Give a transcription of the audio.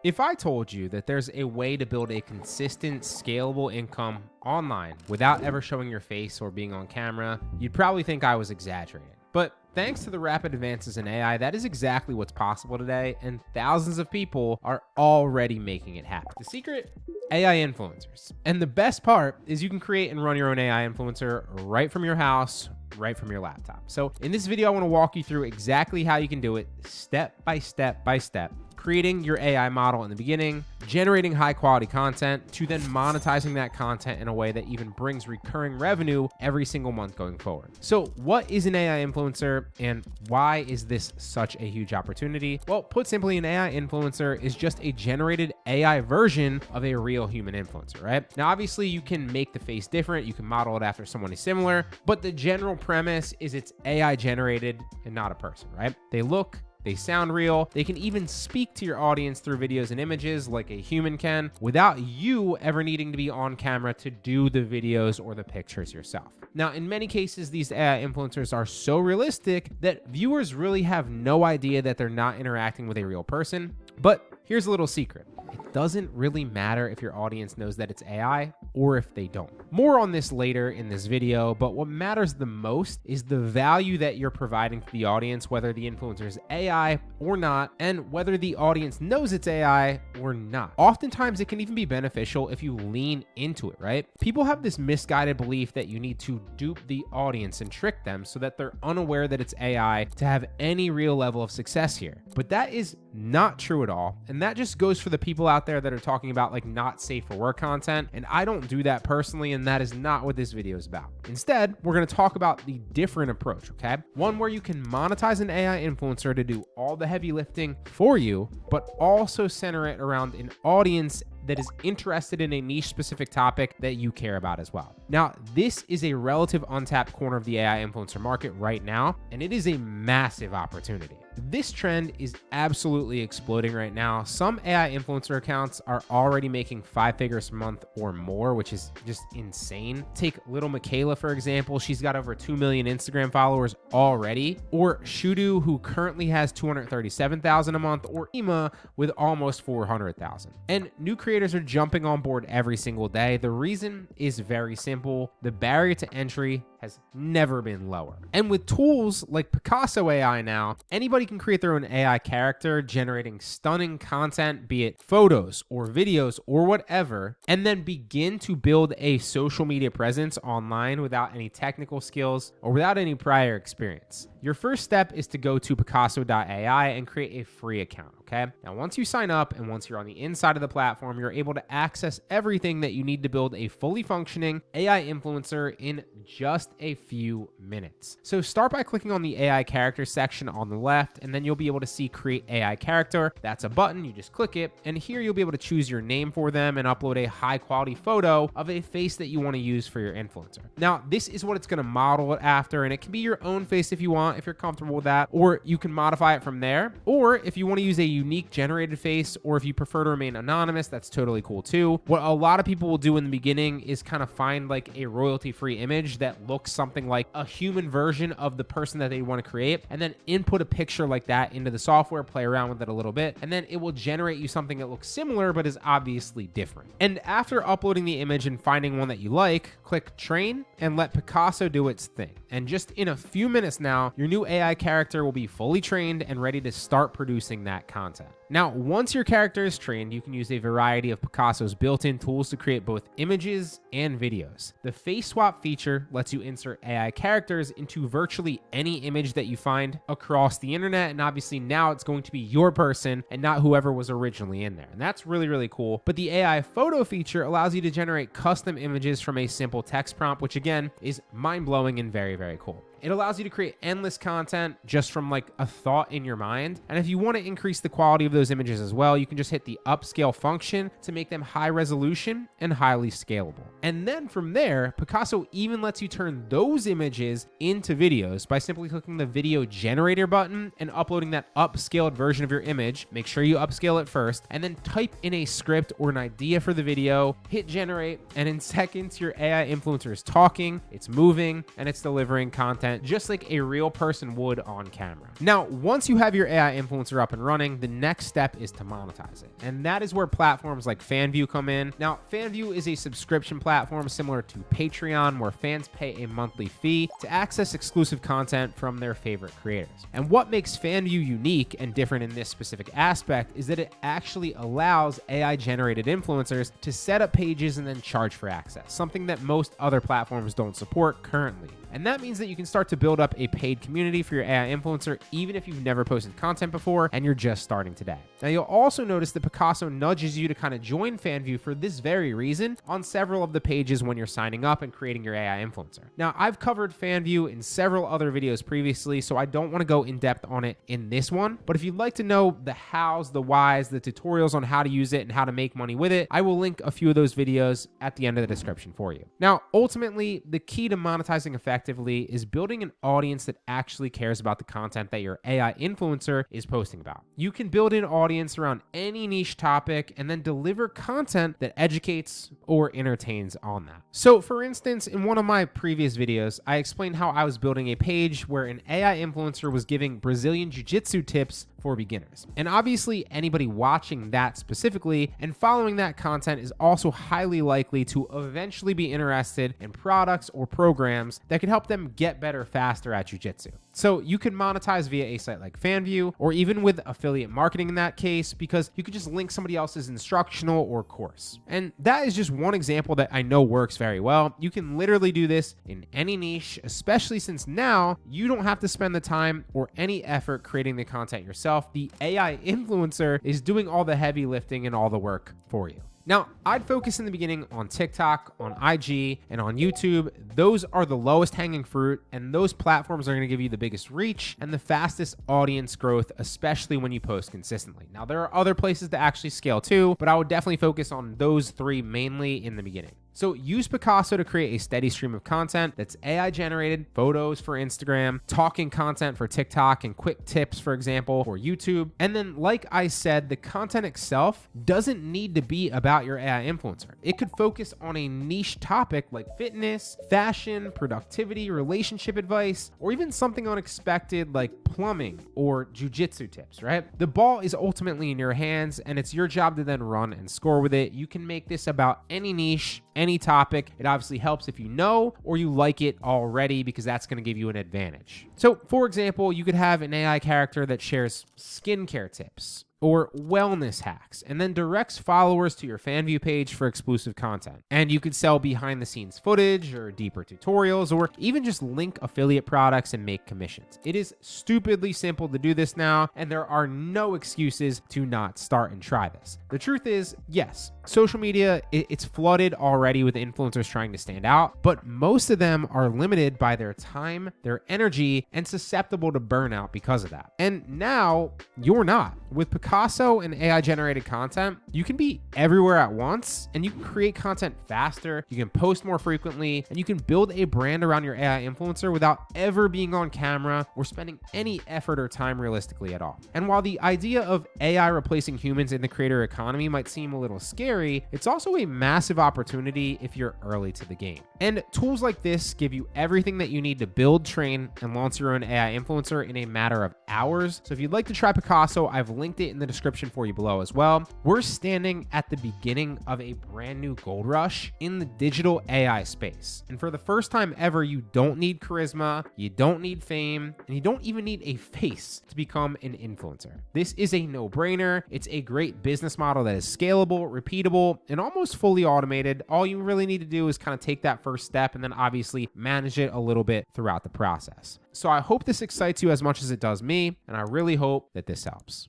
If I told you that there's a way to build a consistent, scalable income online without ever showing your face or being on camera, you'd probably think I was exaggerating. But thanks to the rapid advances in AI, that is exactly what's possible today, and thousands of people are already making it happen. The secret? AI influencers. And the best part is you can create and run your own AI influencer right from your house, right from your laptop. So in this video, I want to walk you through exactly how you can do it step by step by step. Creating your AI model in the beginning, generating high quality content, to then monetizing that content in a way that even brings recurring revenue every single month going forward. So what is an AI influencer and why is this such a huge opportunity? Well, put simply, an AI influencer is just a generated AI version of a real human influencer, right? Now, obviously you can make the face different. You can model it after someone similar, but the general premise is it's AI generated and not a person, right? They sound real. They can even speak to your audience through videos and images like a human can without you ever needing to be on camera to do the videos or the pictures yourself. Now, in many cases, these AI influencers are so realistic that viewers really have no idea that they're not interacting with a real person. But here's a little secret. It doesn't really matter if your audience knows that it's AI or if they don't. More on this later in this video, but what matters the most is the value that you're providing to the audience, whether the influencer is AI or not, and whether the audience knows it's AI or not. Oftentimes, it can even be beneficial if you lean into it, right? People have this misguided belief that you need to dupe the audience and trick them so that they're unaware that it's AI to have any real level of success here. But that is not true at all. And that just goes for the people out there that are talking about like not safe for work content. And I don't do that personally, and that is not what this video is about. Instead, we're going to talk about the different approach, okay? One where you can monetize an AI influencer to do all the heavy lifting for you, but also center it around an audience that is interested in a niche specific topic that you care about as well. Now, this is a relative untapped corner of the AI influencer market right now, and it is a massive opportunity. This trend is absolutely exploding right now. Some AI influencer accounts are already making 5 figures a month or more, which is just insane. Take little Michaela, for example. She's got over 2 million Instagram followers already. Or Shudu, who currently has 237,000 a month, or Ima with almost 400,000. And new creators are jumping on board every single day. The reason is very simple. The barrier to entry has never been lower. And with tools like Picasso AI now, anybody can create their own AI character, generating stunning content, be it photos or videos or whatever, and then begin to build a social media presence online without any technical skills or without any prior experience. Your first step is to go to Picasso.ai and create a free account, okay? Now, once you sign up and once you're on the inside of the platform, you're able to access everything that you need to build a fully functioning AI influencer in just a few minutes. So start by clicking on the AI character section on the left, and then you'll be able to see create AI character. That's a button, you just click it, and here you'll be able to choose your name for them and upload a high quality photo of a face that you want to use for your influencer. Now, this is what it's going to model it after, and it can be your own face if you want, if you're comfortable with that, or you can modify it from there. Or if you want to use a unique generated face, or if you prefer to remain anonymous, that's totally cool too. What a lot of people will do in the beginning is kind of find like a royalty-free image that looks something like a human version of the person that they want to create, and then input a picture like that into the software, play around with it a little bit, and then it will generate you something that looks similar but is obviously different. And after uploading the image and finding one that you like, click train and let Picasso do its thing. And just in a few minutes now, your new AI character will be fully trained and ready to start producing that content. Now, once your character is trained, you can use a variety of Picasso's built-in tools to create both images and videos. The face swap feature lets you insert AI characters into virtually any image that you find across the internet, and obviously now it's going to be your person and not whoever was originally in there. And that's really, really cool. But the AI photo feature allows you to generate custom images from a simple text prompt, which again is mind-blowing and very, very cool. It allows you to create endless content just from like a thought in your mind. And if you want to increase the quality of those images as well, you can just hit the upscale function to make them high resolution and highly scalable. And then from there, Picasso even lets you turn those images into videos by simply clicking the video generator button and uploading that upscaled version of your image. Make sure you upscale it first, and then type in a script or an idea for the video, hit generate, and in seconds, your AI influencer is talking, it's moving, and it's delivering content content just like a real person would on camera. Now, once you have your AI influencer up and running, the next step is to monetize it. And that is where platforms like FanView come in. Now, FanView is a subscription platform similar to Patreon, where fans pay a monthly fee to access exclusive content from their favorite creators. And what makes FanView unique and different in this specific aspect is that it actually allows AI-generated influencers to set up pages and then charge for access, something that most other platforms don't support currently. And that means that you can start to build up a paid community for your AI influencer, even if you've never posted content before and you're just starting today. Now, you'll also notice that Picasso nudges you to kind of join FanView for this very reason on several of the pages when you're signing up and creating your AI influencer. Now, I've covered FanView in several other videos previously, so I don't want to go in depth on it in this one. But if you'd like to know the hows, the whys, the tutorials on how to use it and how to make money with it, I will link a few of those videos at the end of the description for you. Now, ultimately, the key to monetizing effectively is building an audience that actually cares about the content that your AI influencer is posting about. You can build an audience around any niche topic and then deliver content that educates or entertains on that. So for instance, in one of my previous videos, I explained how I was building a page where an AI influencer was giving Brazilian jiu-jitsu tips for beginners. And obviously anybody watching that specifically and following that content is also highly likely to eventually be interested in products or programs that can help them get better faster at jiu-jitsu. So you can monetize via a site like FanView, or even with affiliate marketing in that case, because you could just link somebody else's instructional or course. And that is just one example that I know works very well. You can literally do this in any niche, especially since now you don't have to spend the time or any effort creating the content yourself. The AI influencer is doing all the heavy lifting and all the work for you. Now, I'd focus in the beginning on TikTok, on IG, and on YouTube. Those are the lowest hanging fruit, and those platforms are going to give you the biggest reach and the fastest audience growth, especially when you post consistently. Now, there are other places to actually scale too, but I would definitely focus on those three mainly in the beginning. So use Picasso to create a steady stream of content that's AI generated, photos for Instagram, talking content for TikTok, and quick tips, for example, for YouTube. And then, like I said, the content itself doesn't need to be about your AI influencer. It could focus on a niche topic like fitness, fashion, productivity, relationship advice, or even something unexpected like plumbing or jujitsu tips, right? The ball is ultimately in your hands, and it's your job to then run and score with it. You can make this about any niche, any topic. It obviously helps if you know or you like it already, because that's going to give you an advantage. So for example, you could have an AI character that shares skincare tips or wellness hacks, and then directs followers to your FanView page for exclusive content. And you could sell behind the scenes footage or deeper tutorials, or even just link affiliate products and make commissions. It is stupidly simple to do this now, and there are no excuses to not start and try this. The truth is, yes, social media, it's flooded already with influencers trying to stand out, but most of them are limited by their time, their energy, and susceptible to burnout because of that. And now you're not. With Picasso and AI generated content, you can be everywhere at once, and you can create content faster, you can post more frequently, and you can build a brand around your AI influencer without ever being on camera or spending any effort or time realistically at all. And while the idea of AI replacing humans in the creator economy might seem a little scary, it's also a massive opportunity if you're early to the game. And tools like this give you everything that you need to build, train, and launch your own AI influencer in a matter of hours. So if you'd like to try Picasso, I've linked it in the description for you below as well. We're standing at the beginning of a brand new gold rush in the digital AI space. And for the first time ever, you don't need charisma, you don't need fame, and you don't even need a face to become an influencer. This is a no-brainer. It's a great business model that is scalable, repeatable, and almost fully automated. All you really need to do is kind of take that first step and then obviously manage it a little bit throughout the process. So I hope this excites you as much as it does me, and I really hope that this helps.